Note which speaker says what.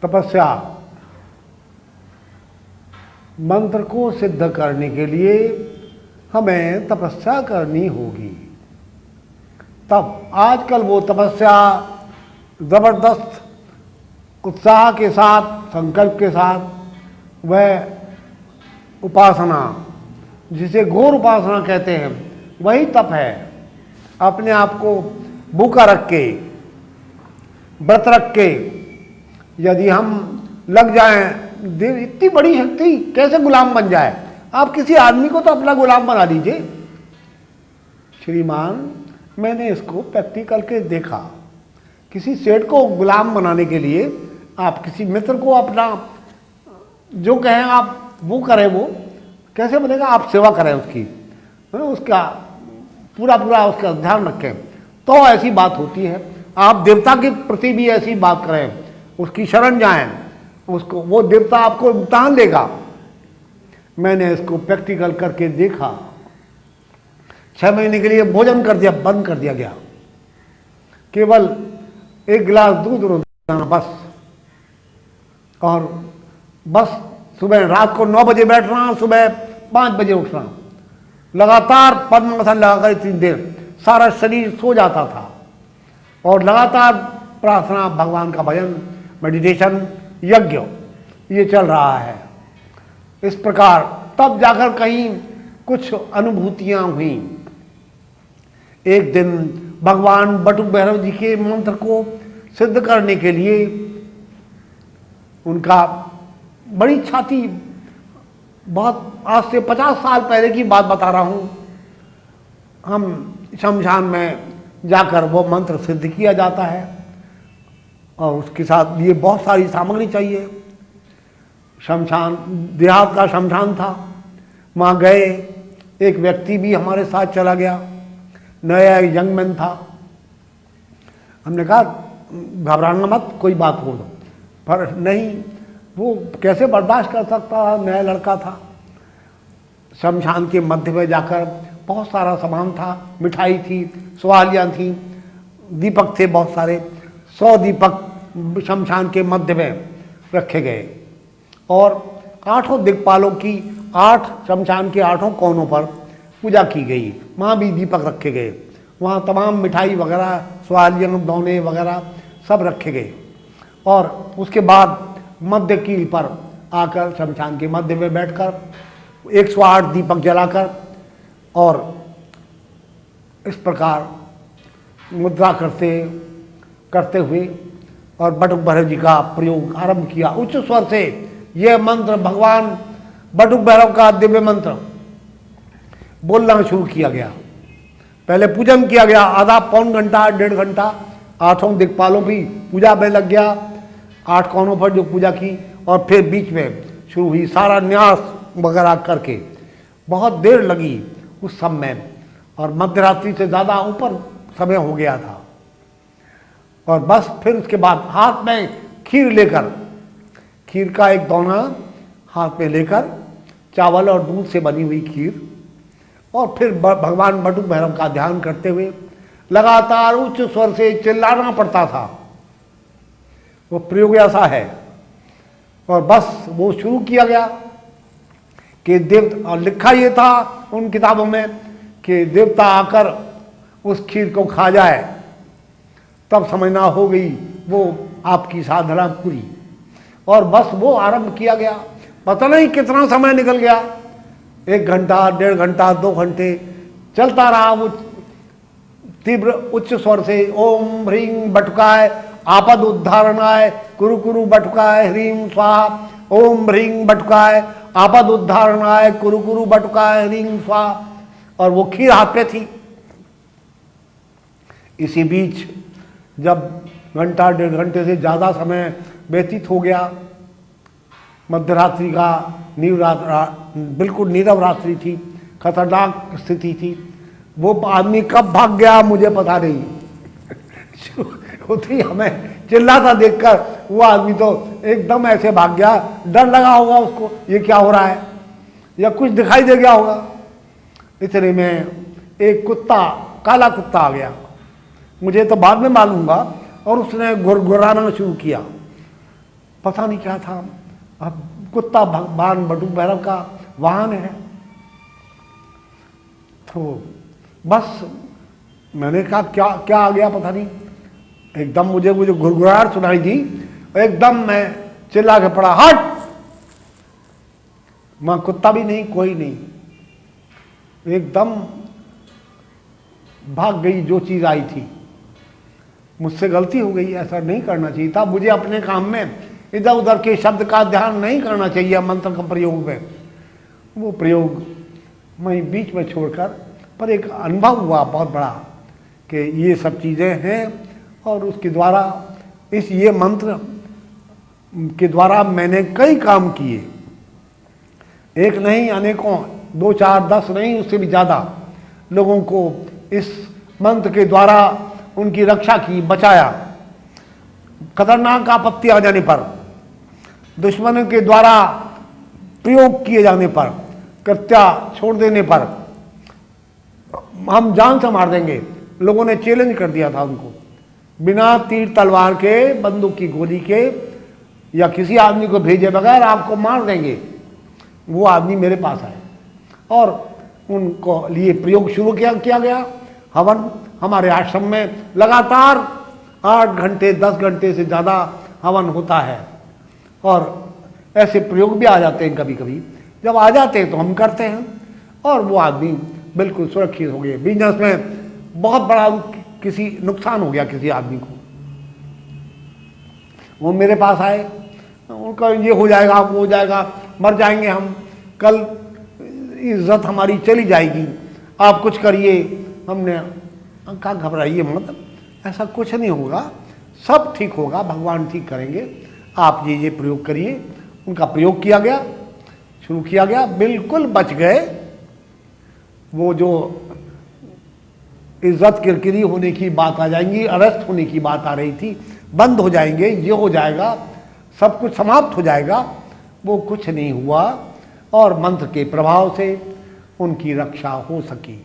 Speaker 1: तपस्या मंत्र को सिद्ध करने के लिए हमें तपस्या करनी होगी। तब आजकल वो तपस्या ज़बरदस्त उत्साह के साथ, संकल्प के साथ वह उपासना, जिसे घोर उपासना कहते हैं, वही तप है। अपने आप को भूखा रख के, व्रत रख के यदि हम लग जाएं, इतनी बड़ी शक्ति कैसे गुलाम बन जाए? आप किसी आदमी को तो अपना गुलाम बना लीजिए। श्रीमान, मैंने इसको प्रैक्टिकल के देखा। किसी सेठ को गुलाम बनाने के लिए आप किसी मित्र को अपना जो कहें आप वो करें, वो कैसे बनेगा? आप सेवा करें उसकी, उसका पूरा उसका ध्यान रखें, तो ऐसी बात होती है। आप देवता के प्रति भी ऐसी बात करें, उसकी शरण जाएं, उसको, वो देवता आपको इम्तिहान देगा। मैंने इसको प्रैक्टिकल करके देखा। 6 महीने के लिए भोजन कर दिया, बंद कर दिया गया। केवल 1 गिलास दूध रोजाना बस, और बस सुबह रात को 9 बजे बैठना, सुबह 5 बजे उठना, लगातार पद्मासन लगाकर 3 देर सारा शरीर सो जाता था, और लगातार प्रार्थना, भगवान का भजन, मेडिटेशन, यज्ञ ये चल रहा है। इस प्रकार तब जाकर कहीं कुछ अनुभूतियां हुई। एक दिन भगवान बटुक भैरव जी के मंत्र को सिद्ध करने के लिए उनका बड़ी इच्छा थी। बहुत आज से 50 साल पहले की बात बता रहा हूँ। हम शमशान में जाकर वो मंत्र सिद्ध किया जाता है, और उसके साथ ये बहुत सारी सामग्री चाहिए। शमशान देहात का शमशान था, वहाँ गए। एक व्यक्ति भी हमारे साथ चला गया, नया यंग मैन था। हमने कहा घबराना मत, कोई बात हो दो, पर नहीं, वो कैसे बर्दाश्त कर सकता, नया लड़का था। शमशान के मध्य में जाकर बहुत सारा सामान था, मिठाई थी, सवालियाँ थी, दीपक थे बहुत सारे। 100 दीपक शमशान के मध्य में रखे गए, और 8 दिक्पालों की 8 शमशान के 8 कोनों पर पूजा की गई। वहाँ भी दीपक रखे गए, वहाँ तमाम मिठाई वगैरह, सवालियाँ, दौने वगैरह सब रखे गए। और उसके बाद मध्य कील पर आकर शमशान के मध्य में बैठकर 108 दीपक जलाकर, और इस प्रकार मुद्रा करते हुए और बटुक भैरव जी का प्रयोग आरंभ किया। उच्च स्वर से यह मंत्र, भगवान बटुक भैरव का दिव्य मंत्र बोलना शुरू किया गया। पहले पूजन किया गया, आधा पौन घंटा, 1.5 घंटा 8 दिक्पालों की पूजा में लग गया, 8 कोनों पर जो पूजा की, और फिर बीच में शुरू हुई सारा न्यास वगैरह करके। बहुत देर लगी उस सब में, और मध्यरात्रि से ज़्यादा ऊपर समय हो गया था। और बस फिर उसके बाद हाथ में खीर लेकर, खीर का एक दोना हाथ में लेकर, चावल और दूध से बनी हुई खीर, और फिर भगवान बटुक भैरव का ध्यान करते हुए लगातार उच्च स्वर से चिल्लाना पड़ता था। वो प्रयोग ऐसा है। और बस वो शुरू किया गया कि देवता, और लिखा ये था उन किताबों में कि देवता आकर उस खीर को खा जाए, तब समझना हो गई वो आपकी साधना पूरी। और बस वो आरंभ किया गया। पता नहीं कितना समय निकल गया, 1 घंटा, 1.5 घंटा, 2 घंटे चलता रहा वो तीव्र उच्च स्वर से। ओम ह्रीं बटुकाय आपद उद्धारणाय कुरु कुरु बटुकाय ह्रीं स्वाहा। ओम ह्रीं बटुकाय आपद उद्धारणाय कुरु कुरु बटुकाय ह्रीं स्वाहा। और वो खीर हाथ पे थी। इसी बीच जब घंटा, 1.5 घंटे से ज़्यादा समय व्यतीत हो गया, मध्यरात्रि का बिल्कुल नीरव रात्रि थी, खतरनाक स्थिति थी। वो आदमी कब भाग गया मुझे पता नहीं। होती हमें चिल्लाता देखकर वो आदमी तो एकदम ऐसे भाग गया, डर लगा होगा उसको, ये क्या हो रहा है, या कुछ दिखाई दे गया होगा। इतने में एक कुत्ता, काला कुत्ता आ गया, मुझे तो बाद में मालूम हुआ, और उसने गुर्राना शुरू किया। पता नहीं क्या था। अब कुत्ता भगवान बटू भैरव का वाहन है। तो बस मैंने कहा क्या क्या आ गया पता नहीं, एकदम मुझे घुरघुराहट सुनाई दी, एकदम मैं चिल्ला के पड़ा, हट। वहां कुत्ता भी नहीं, कोई नहीं, एकदम भाग गई जो चीज आई थी। मुझसे गलती हो गई, ऐसा नहीं करना चाहिए था। मुझे अपने काम में इधर उधर के शब्द का ध्यान नहीं करना चाहिए मंत्र का प्रयोग में। वो प्रयोग मैं बीच में छोड़कर, पर एक अनुभव हुआ बहुत बड़ा कि ये सब चीज़ें हैं, और उसके द्वारा ये मंत्र के द्वारा मैंने कई काम किए, एक नहीं अनेकों, 2 4 10 नहीं, उससे भी ज़्यादा लोगों को इस मंत्र के द्वारा उनकी रक्षा की, बचाया। खतरनाक आपत्ति आ जाने पर, दुश्मनों के द्वारा प्रयोग किए जाने पर, कृत्या छोड़ देने पर हम जान से मार देंगे। लोगों ने चैलेंज कर दिया था उनको, बिना तीर तलवार के, बंदूक की गोली के या किसी आदमी को भेजे बगैर आपको मार देंगे। वो आदमी मेरे पास आए और उनको लिए प्रयोग शुरू किया गया। हवन हमारे आश्रम में लगातार 8 घंटे 10 घंटे से ज़्यादा हवन होता है, और ऐसे प्रयोग भी आ जाते हैं कभी कभी। जब आ जाते हैं तो हम करते हैं, और वो आदमी बिल्कुल सुरक्षित हो गए। बिजनेस में बहुत बड़ा किसी नुकसान हो गया किसी आदमी को, वो मेरे पास आए, उनका ये हो जाएगा, वो हो जाएगा, मर जाएंगे हम, कल इज्जत हमारी चली जाएगी, आप कुछ करिए। हमने कहा घबराइए मत, ऐसा कुछ नहीं होगा, सब ठीक होगा, भगवान ठीक करेंगे, आप ये प्रयोग करिए। उनका प्रयोग किया गया, शुरू किया गया, बिल्कुल बच गए। वो जो इज्जत किरकिरी होने की बात आ जाएंगी, अरेस्ट होने की बात आ रही थी, बंद हो जाएंगे, ये हो जाएगा, सब कुछ समाप्त हो जाएगा, वो कुछ नहीं हुआ, और मंत्र के प्रभाव से उनकी रक्षा हो सकी।